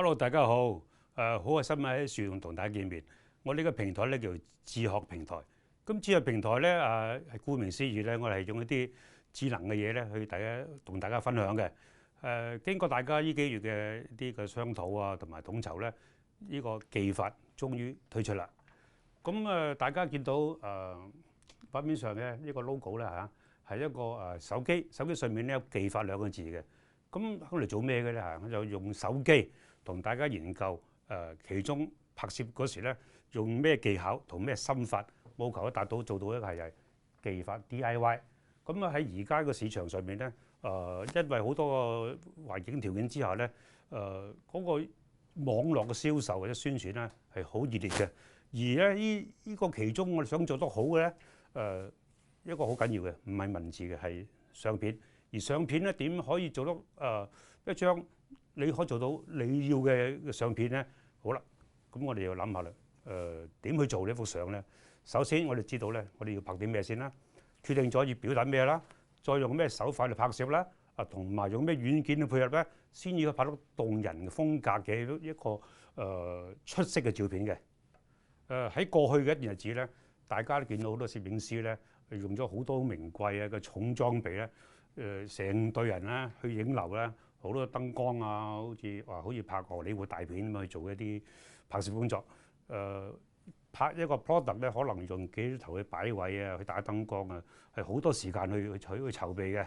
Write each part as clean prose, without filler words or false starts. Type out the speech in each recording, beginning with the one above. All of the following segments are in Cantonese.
Hello，大家好，好開心喺樹洞同大家見面。我呢個平台咧叫智學平台。咁智學平台咧係顧名思義咧，我哋係用一啲智能嘅嘢咧去同大家分享嘅。經過大家呢幾月嘅啲嘅商討啊同埋統籌咧，呢個技法終於推出啦。咁大家見到畫面上嘅呢個 logo 咧係一個手機，手機上面咧有技法兩個字嘅。咁嚟做咩嘅咧嚇？我就用手機同大家研究其中拍攝嗰時咧用咩技巧同咩心法，務求達到做到一個係技法 DIY。咁喺而家個市場上面咧，因為好多個環境條件之下咧，嗰個網絡嘅銷售或者宣傳咧係好熱烈嘅。而咧呢個其中我哋想做得好嘅咧，一個好緊要嘅，唔係文字嘅，係相片。而相片咧點可以做到一張你可以做到你要嘅相片咧？好啦，咁我哋要諗下啦，點去做呢幅相咧？首先我哋知道咧，我哋要拍啲咩先啦？決定咗要表達咩啦，再用咩手法嚟拍攝啦，同埋用咩軟件去配合咧，先至可以拍到動人風格嘅一個出色嘅照片嘅。喺過去嘅一段日子咧，大家都見到好多攝影師咧用咗好多名貴嘅重裝備咧。成隊人咧去影樓咧，好多燈光啊，好似拍荷里活大片咁去做一啲拍攝工作。拍一個 product 咧，可能用幾頭去擺位啊，去打燈光啊，係好多時間去籌備嘅。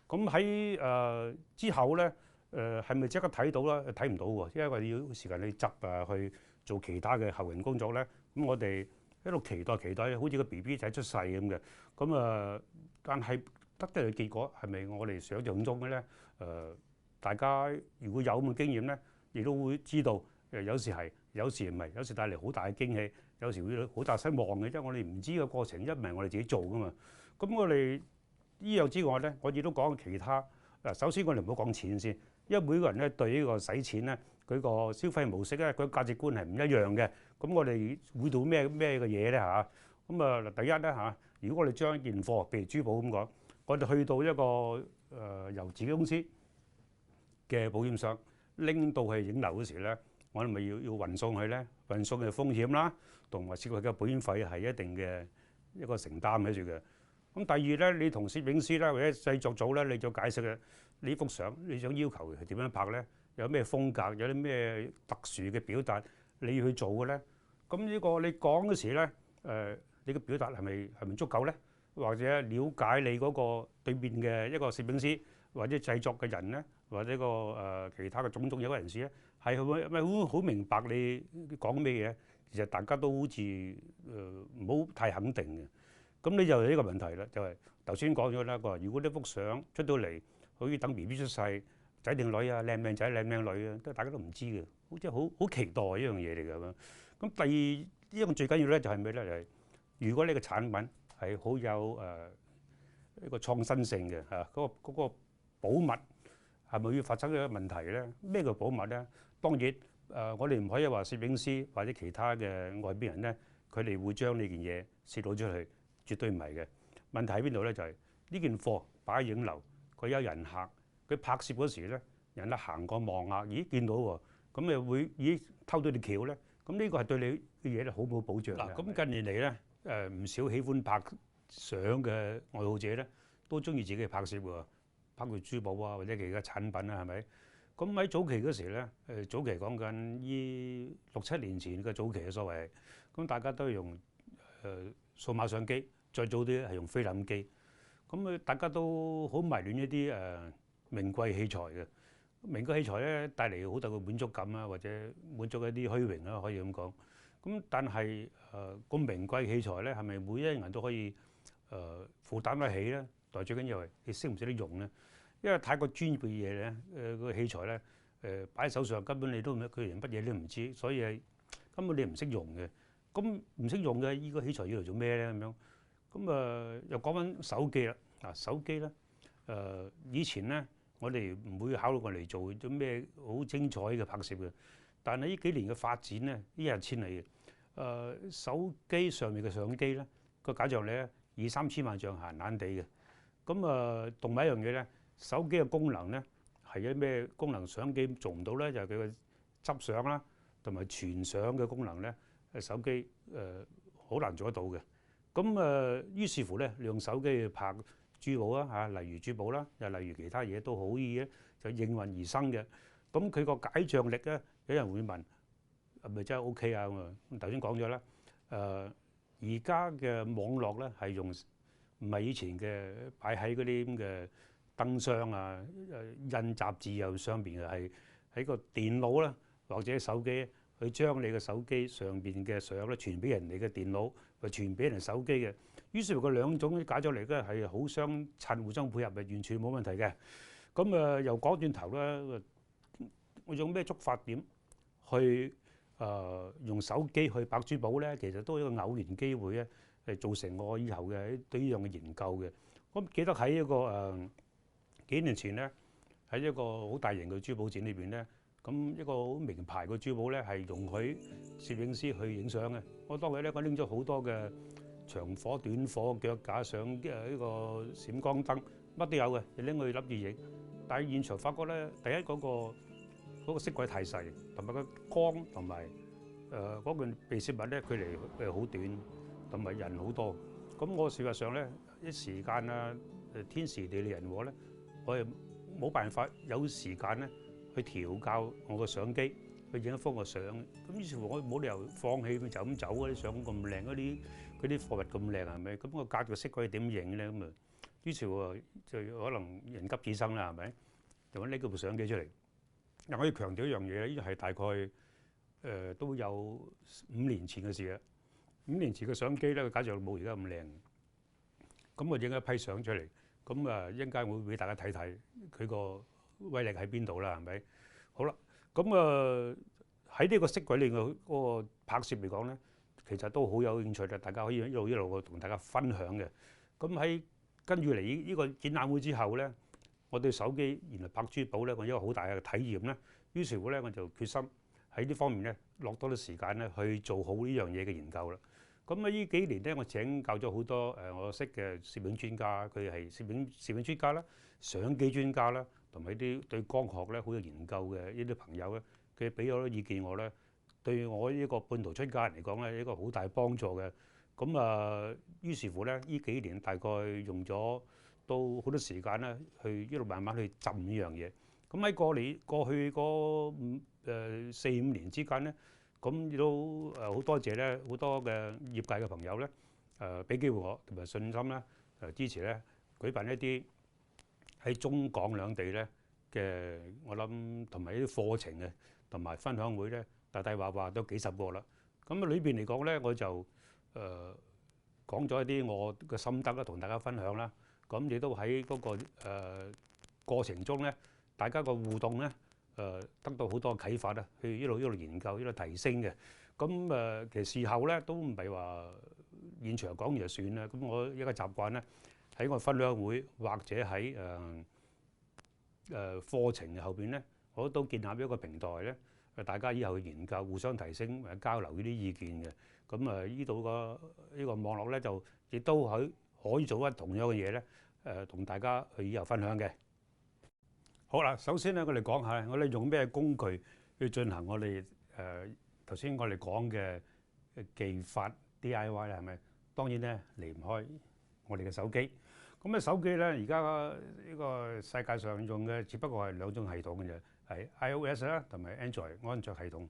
咁喺之後咧，係咪即刻睇到咧？睇唔到喎，因為要時間去執啊，去做其他嘅後勤工作咧。咁我哋一路期待，好似個 BB 仔出世咁嘅。咁但係得嘅結果係咪我哋想象中嘅咧？大家如果有咁嘅經驗咧，亦都會知道有時係，有時唔係，有時帶嚟好大嘅驚喜，有時會好大失望嘅，因為我哋唔知個過程，一唔係我哋自己做噶嘛。咁我哋呢樣之外咧，我亦都講其他。首先我哋唔好講錢先，因為每個人咧對呢個使錢咧，佢個消費模式咧，佢價值觀係唔一樣嘅。咁我哋會到咩嘅嘢咧嚇？咁第一咧嚇，如果我哋將一件貨，譬如珠寶咁講，我哋去到一個由自己公司嘅保險商拎到去影樓嗰時咧，我哋咪要運送佢咧，運送嘅風險啦，同埋涉及嘅保險費係一定嘅一個承擔喺住嘅。咁第二咧，你同攝影師啦或者製作組咧，你就解釋嘅呢幅相你想要求係點樣拍咧？有咩風格？有啲咩特殊嘅表達你要去做嘅咧？咁呢個你講嗰時咧，你嘅表達係咪足夠咧？或者了解你嗰個對面嘅一個攝影師或者製作嘅人咧，或者其他嘅種有嘅人士咧，係咪好明白你講咩嘢？其實大家都好似唔好太肯定嘅。咁你就有呢個問題啦，就係頭先講咗啦，如果呢幅相出到嚟，好似等 BB 出世，仔定女啊，靚唔靚仔靚唔靚女啊，大家都唔知嘅，好似好期待一樣嘢嚟㗎嘛。咁第二呢樣最緊要咧就係咩咧？就係如果你嘅產品係好有一個創新性嘅嚇，嗰個保密係咪要發生咗問題咧？咩叫保密咧？當然我哋唔可以話攝影師或者其他嘅外邊人咧，佢哋會將呢件嘢泄露出去，絕對唔係嘅。問題喺邊度咧？就係呢件貨擺喺影樓，佢有人客，佢拍攝嗰時咧，人客行過望下，咦見到喎，咁咪會偷到條橋咧？咁呢個係對你嘅嘢咧好冇保障嘅。咁近年嚟咧，唔少喜歡拍相嘅愛好者咧，都中意自己去拍攝喎，包括珠寶啊或者其他產品啊，係咪？咁喺早期嗰時咧，早期講緊呢6、7年前嘅早期嘅所謂，咁大家都係用數碼相機，再早啲係用菲林機。咁大家都好迷戀一啲名貴器材嘅，名貴器材咧帶嚟好大嘅滿足感啊，或者滿足一啲虛榮啦，可以咁講。咁但係咁名貴器材咧，係咪每一個人都可以負擔得起咧？但係最緊要係你識唔識得用咧？因為太過專業嘅嘢咧，個器材咧擺喺手上根本你都佢連乜嘢都唔知，所以係根本你唔識用嘅。咁唔識用嘅依個器材要嚟做咩咧？咁樣咁又講翻手機啦。手機咧以前咧我哋唔會考慮過嚟做咗咩好精彩嘅拍攝嘅，但係呢幾年嘅發展咧，一日千里嘅。手機上面嘅相機咧個解像力咧2、3千萬像閒閒地嘅。咁同埋一樣嘢咧，手機嘅功能咧係有咩功能相機做唔到咧？就係佢嘅執相啦，同埋傳相嘅功能咧，手機好難做得到嘅。咁於是乎咧，你用手機去拍珠寶啦嚇，例如珠寶啦，又例如其他嘢都好易嘅，就應運而生嘅。咁佢個解像力咧，有人會問係咪真係 OK 啊？咁頭先講咗啦，而家嘅網絡咧係用唔係以前嘅擺喺嗰啲咁嘅燈箱啊、印雜誌又上邊嘅，係喺個電腦啦或者手機去將你嘅手機上邊嘅相咧傳俾人哋嘅電腦，或傳俾人手機嘅。於是乎，佢兩種解像力咧係好相襯、互相配合，係完全冇問題嘅。咁又講轉頭啦，我用咩觸發點去用手機去拍珠寶咧？其實都係一個偶然機會咧，係造成我以後嘅對呢樣嘅研究嘅。我記得喺一個幾年前咧，喺一個好大型嘅珠寶展裏邊咧，咁一個好名牌嘅珠寶咧係容許攝影師去影相嘅。我當日咧，我拎咗好多嘅長火、短火、腳架相呢個閃光燈，乜都有嘅，你拎去諗住影。但係現場發覺咧，第一嗰個色軌太細，同埋個光同埋嗰件被攝物咧距離好短，同埋人好多。咁我事實上咧，啲時間啊天時地利人和咧，我係冇辦法有時間咧去調校我個相機去影一幅個相。咁於是乎我冇理由放棄就咁走嗰啲相咁靚，嗰啲貨物咁靚係咪？咁我隔住個色軌點影咧？咁啊，於是乎就可能人急智生啦，係咪？就揾呢部相機出嚟。嗱，我要強調一樣嘢咧，呢係大概都有5年前嘅事啦。5年前嘅相機咧，佢解像冇而家咁靚。咁我影一批相出嚟，咁一陣間會俾大家睇睇佢個威力喺邊度啦，係咪？好啦，咁喺呢個色軌裏嘅嗰個拍攝嚟講咧，其實都好有興趣嘅，大家可以一路同大家分享嘅。咁喺跟住嚟呢個展覽會之後咧，我對手機原來拍珠寶咧，我有一個好大嘅體驗咧。於是乎咧，我就決心喺呢方面咧落多啲時間咧去做好呢樣嘢嘅研究啦。咁呢幾年咧，我請教咗好多我識嘅攝影專家，佢係攝影專家啦、相機專家啦，同埋啲對光學咧好有研究嘅呢啲朋友咧，佢俾咗好多意見我咧，對我呢個半途出家人嚟講咧，一個好大幫助嘅。咁於是乎咧，呢幾年大概用咗都好多時間咧，去一路慢慢去浸呢樣嘢。咁喺過去嗰4-5年之間咧，咁亦都好多謝咧，好多嘅業界嘅朋友咧，俾機會我同埋信心咧，支持咧，舉辦一啲喺中港兩地咧嘅，我諗同埋一啲課程嘅，同埋分享會咧，大話都幾十個啦。咁裏邊嚟講咧，我就講咗一啲我嘅心得啦，同大家分享啦。咁亦都喺嗰個過程中咧，大家個互動咧，得到好多啟發啦，去一路研究，一路提升嘅。咁其實事後咧都唔係話現場講完就算啦。咁我一個習慣咧，喺我分享會或者喺課程後邊咧，我都建立一個平台咧，大家以後去研究、互相提升、交流呢啲意見嘅。咁呢度呢個網絡咧，就亦都可以做翻同樣嘅嘢咧，同大家去以後分享嘅。好啦，首先咧，我哋講下我哋用咩工具去進行我哋頭先我哋講嘅技法 DIY 咧，係咪？當然咧離唔開我哋嘅手機。咁咧手機咧，而家呢個世界上用嘅只不過係2種系統嘅啫，係 iOS 啦同埋 Android 安卓系統。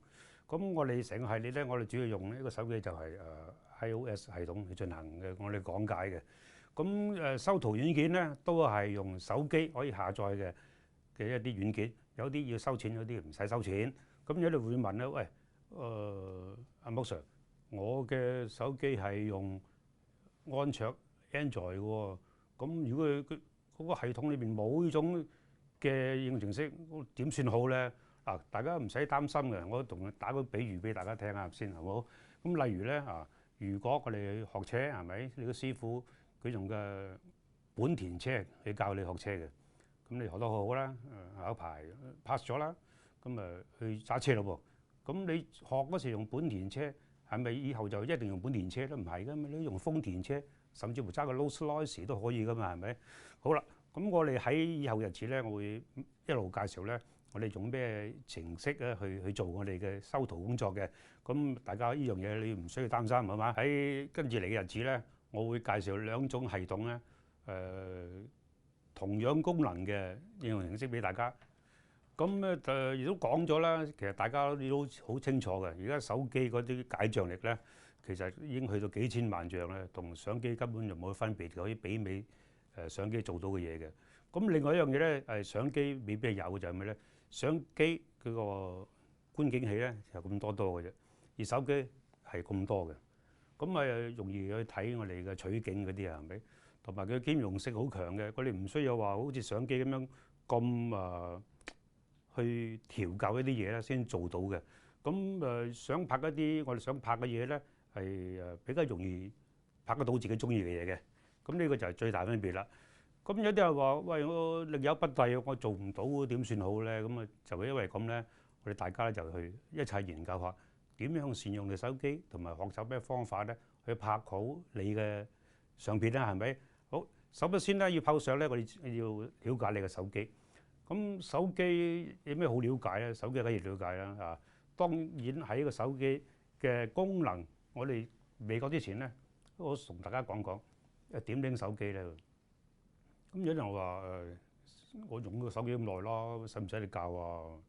咁我哋成個系列咧，我哋主要用呢個手機就係iOS 系統去進行嘅，我哋講解嘅。咁修圖軟件咧都係用手機可以下載嘅一啲軟件，有啲要收錢，有啲唔使收錢。咁有啲會問咧，喂，阿木 Sir，我嘅手機係用安卓 Android 嘅喎，咁如果佢嗰個系統裏邊冇呢種嘅應用程式，點算好咧？嗱，大家唔使擔心嘅，我同打個比喻俾大家聽下先，好冇？咁例如咧如果我哋學車係咪？你個師傅佢用嘅本田車去教你學車嘅。咁你學得好好啦，考牌 pass 咗啦，咁去揸車咯喎。咁你學嗰時用本田車，係咪以後就一定用本田車都唔係噶嘛？你用豐田車，甚至乎揸個 Rolls Royce 都可以噶嘛？係咪？好啦，咁我哋喺以後日子咧，我會一路介紹咧我哋用咩程式咧去做我哋嘅修圖工作嘅。咁大家呢樣嘢你唔需要擔心，係嘛？喺跟住嚟嘅日子咧，我會介紹兩種系統咧，同樣功能嘅應用程式俾大家。咁咧亦都講咗啦，其實大家都好清楚嘅。而家手機嗰啲解像力咧，其實已經去到幾千萬像咧，同相機根本就冇分別，可以媲美相機做到嘅嘢嘅。咁另外一樣嘢咧，相機未必係有嘅，就係咩咧？相機嗰個觀景器咧就咁多嘅啫，而手機係咁多嘅，咁容易去睇我哋嘅取景嗰啲啊，係咪？同埋佢兼容性好強嘅，我哋唔需要話好似相機咁樣咁去調校一啲嘢咧先做到嘅。咁想拍一啲我哋想拍嘅嘢咧，係比較容易拍得到自己中意嘅嘢嘅。咁呢個就係最大分別啦。咁有啲人話：喂，我力有不逮，我做唔到點算好咧？咁就因為咁咧，我哋大家咧就去一齊研究下點樣善用你手機，同埋學習咩方法咧去拍好你嘅相片啦，係咪？好，首先咧要拍相咧，我哋要了解你嘅手機。咁手機有咩好了解咧？手機梗係了解啦，啊，當然喺個手機嘅功能，我哋未講之前咧，我同大家講講點拎手機咧。咁有人話我用個手機咁耐啦，使唔使你教啊？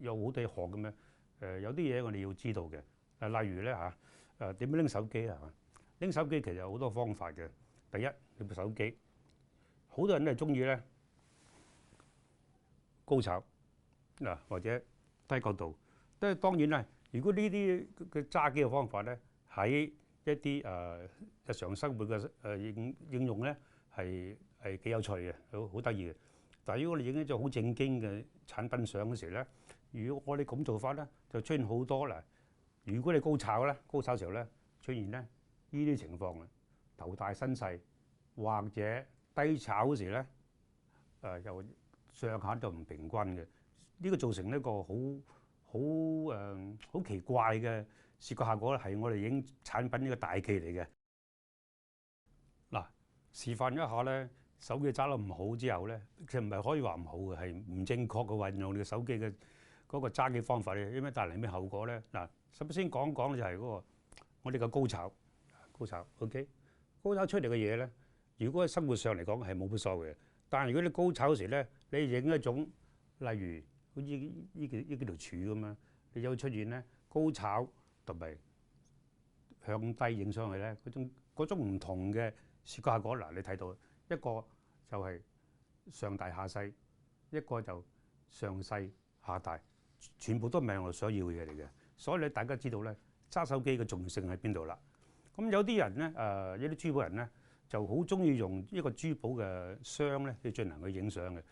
有好多嘢學嘅咩？有啲嘢我哋要知道嘅。例如咧點樣拎手機啊？拎手機其實有好多方法嘅。第一，你部手機，好多人都係中意咧高炒嗱，或者低角度。即係當然啦，如果呢啲嘅揸機嘅方法咧，喺一啲日常生活嘅應用咧，係幾有趣嘅，好得意嘅。但係如果你影一張好正經嘅產品相嗰時咧，如果我哋咁做法咧，就出現好多嗱。如果你高炒時候咧，出現咧呢啲情況啊，頭大身細，或者低炒嗰時咧，又上下就唔平均嘅。呢個造成一個好奇怪嘅視覺效果咧，係我哋影產品呢個大忌嚟嘅。嗱，示範一下咧，手機揸得唔好之後咧，其實唔係可以話唔好嘅，係唔正確嘅運用你嘅手機嘅嗰個揸機方法咧，應該帶嚟咩後果咧？嗱，首先講講就係嗰個我哋嘅高炒，OK， 高炒出嚟嘅嘢咧，如果喺生活上嚟講係冇乜所謂嘅，但係如果你高炒嗰時咧，你影一種例如好似呢幾條柱咁樣，你有出現咧高炒同埋向低影上去咧，嗰種唔同嘅視覺效果。嗱，你睇到一個就係上大下細，一個就上細下大，全部都唔係我想要嘅嘢嚟嘅。所以你大家知道咧，揸手機嘅重要性喺邊度啦？咁有啲人咧有啲珠寶人咧就好中意用一個珠寶嘅箱咧去進行去影相嘅，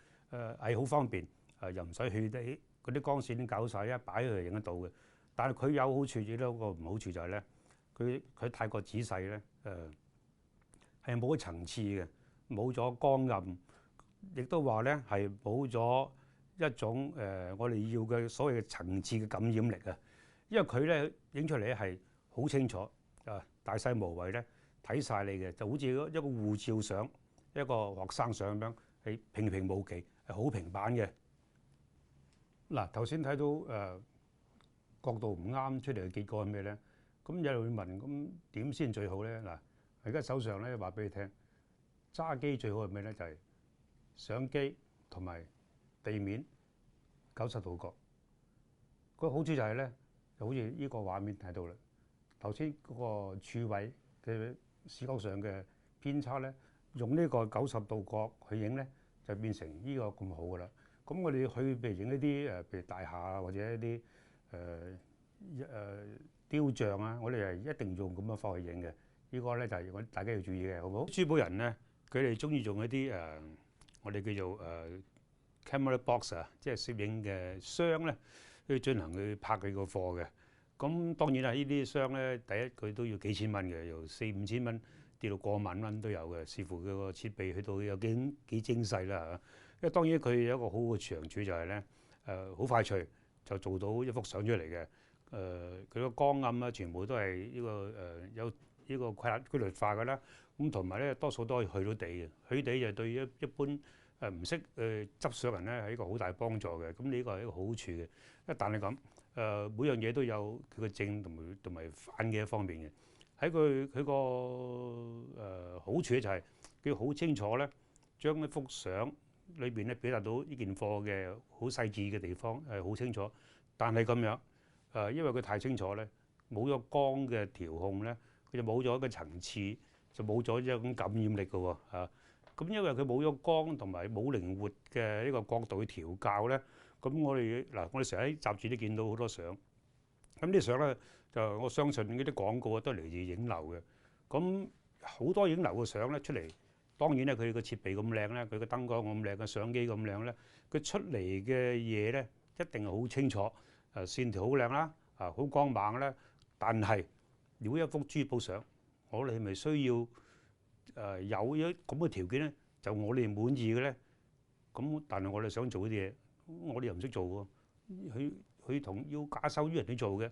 係好方便，又唔使去啲嗰啲光線搞晒，一擺佢就影得到嘅。但係佢有好處，亦都有個唔好處就係咧，佢太過仔細咧，係冇咗層次嘅，冇咗光暗，亦都話咧係冇咗一種我哋要嘅所謂嘅層次嘅感染力啊。因為佢咧影出嚟咧係好清楚大細無遺咧睇晒你嘅，就好似一個護照相、一個學生相咁樣，係平平無奇，係好平板嘅。嗱，頭先睇到角度唔啱出嚟嘅結果係咩咧？咁有人會問：咁點先最好咧？嗱，而家手上咧話俾你聽，揸機最好係咩咧？就係相機同埋地面90度角。個好處就係咧，就好似呢個畫面睇到啦。頭先嗰個柱位嘅視覺上嘅偏差咧，用呢個90度角去影咧，就變成呢個咁好噶啦。咁我哋去譬如影一啲譬如大廈啊，或者一啲雕像啊，我哋係一定用咁樣方法去影嘅。呢個咧就係大家要注意嘅，好唔好？珠寶人咧，佢哋中意用一啲我哋叫做camera box 啊，即係攝影嘅箱咧，去進行去拍佢個貨嘅。咁當然啦，呢啲箱咧，第一佢都要幾千蚊嘅，由4、5千蚊跌到過萬蚊都有嘅，視乎佢個設備去到有幾精細啦嚇。因為當然佢有一個好嘅長處就係咧，好快脆就做到一幅相出嚟嘅。佢個光暗啊，全部都係呢個有呢個規律化㗎啦。咁同埋咧，多數都可以去到地嘅，去地就對一般唔識執相人咧係一個好大幫助嘅。咁呢個係一個好處嘅。但係咁每樣嘢都有佢嘅正同埋反嘅一方面嘅。喺佢個好處咧就係佢好清楚咧，將一幅相裏邊咧表達到呢件貨嘅好細緻嘅地方係好清楚。但係咁樣因為佢太清楚咧，冇咗光嘅調控咧，佢就冇咗一個層次，就冇咗一種感染力嘅喎嚇。咁因為佢冇咗光同埋冇靈活嘅呢個角度去調校咧，咁我哋成日喺雜誌都見到好多相。咁啲相咧就我相信呢啲廣告都係嚟自影樓嘅。咁好多影樓嘅相咧出嚟，當然咧佢個設備咁靚咧，佢個燈光咁靚，個相機咁靚咧，佢出嚟嘅嘢咧一定係好清楚，線條好靚啦，好光猛啦。但係如果一幅珠寶相，我哋係咪需要有一咁嘅條件咧，就我哋滿意嘅咧？咁但係我哋想做啲嘢，我哋又唔識做喎。佢同要假手於人去做嘅，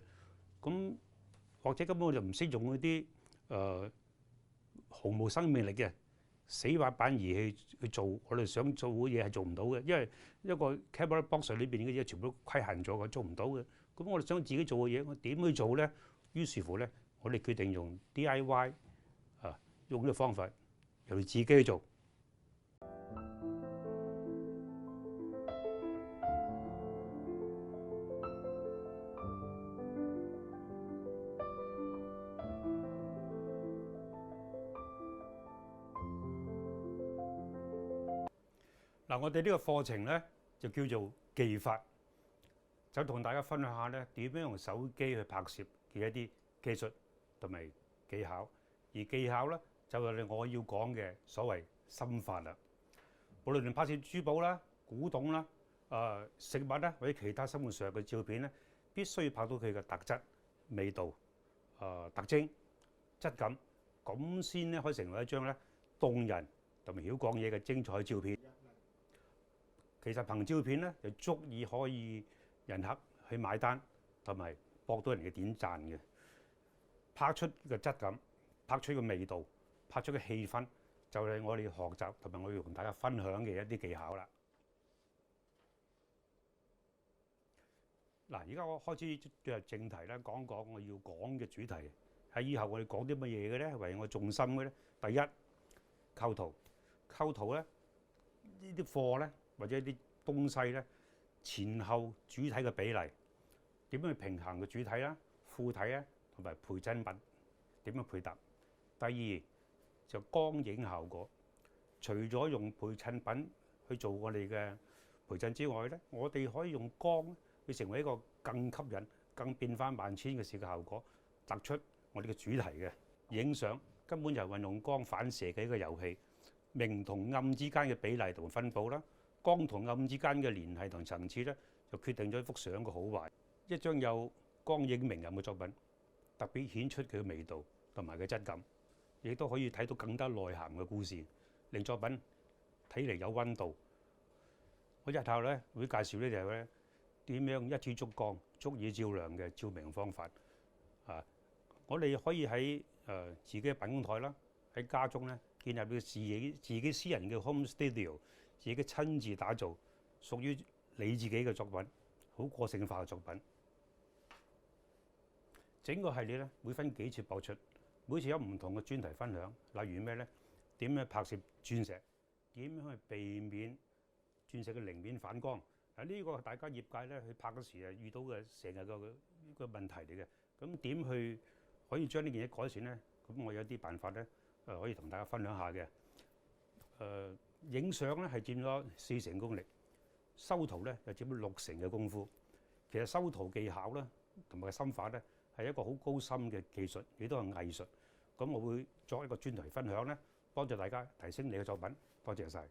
咁或者根本我就唔識用嗰啲毫無生命力嘅死滑板儀器去做我哋想做嘅嘢係做唔到嘅，因為一個 camera box 裏邊嘅嘢全部都規限咗嘅，做唔到嘅。咁我哋想自己做嘅嘢，我點去做咧？於是乎咧，我哋決定用 DIY 用呢個方法，由自己去做。我哋呢個課程咧就叫做技法，就同大家分享下咧點樣用手機去拍攝嘅一啲技術同埋技巧。而技巧咧就係我要講嘅所謂心法啦。無論拍攝珠寶啦、古董啦、食物啦或者其他生活上嘅照片咧，必須要拍到佢嘅特質、味道、特徵、質感，咁先咧可以成為一張咧動人同埋曉講嘢嘅精彩照片。其實憑照片咧就足以可以人客去買單，同埋博到人嘅點讚嘅。拍出嘅質感、拍出嘅味道、拍出嘅氣氛，就係我哋學習同埋我要同大家分享嘅一啲技巧啦。嗱，而家我開始進入正題咧，講講我要講嘅主題。喺以後我哋講啲乜嘢嘅咧，為我重心嘅咧，第一構圖。構圖咧呢啲貨咧，或者啲東西咧，前後主體嘅比例點樣去平衡嘅主體啦、副體啊，同埋陪襯品點樣配搭。第二就光影效果，除咗用陪襯品去做我哋嘅陪襯之外咧，我哋可以用光去成為一個更吸引、更變化萬千嘅視覺效果，突出我哋嘅主題嘅。影相根本就係運用光反射嘅一個遊戲，明同暗之間嘅比例同分佈啦，光同暗之間嘅聯繫同層次咧，就決定咗一幅相嘅好壞。一張有光影明暗嘅作品，特別顯出佢嘅味道同埋佢質感，亦都可以睇到更加內涵嘅故事，令作品睇嚟有溫度。我日後咧會介紹咧就係咧點樣一支燭光足以照亮嘅照明方法。我哋可以喺自己嘅辦公台啦，喺家中咧建立到自己私人嘅 home studio， 自己親自打造屬於你自己嘅作品，好個性化嘅作品。整個系列咧會分幾次播出，每次有唔同嘅專題分享，例如咩咧？點樣拍攝鑽石？點樣去避免鑽石嘅棱面反光？呢個係大家業界咧去拍嗰時遇到嘅成日個問題嚟嘅。咁點去可以將呢件嘢改善咧？咁我有啲辦法咧，可以同大家分享下嘅。影相咧係佔咗40%功力，修圖咧就佔咗60%嘅功夫。其實修圖技巧咧同埋心法咧係一個好高深嘅技術，亦都係藝術。咁我會作一個專題分享咧，幫助大家提升你嘅作品。多謝晒。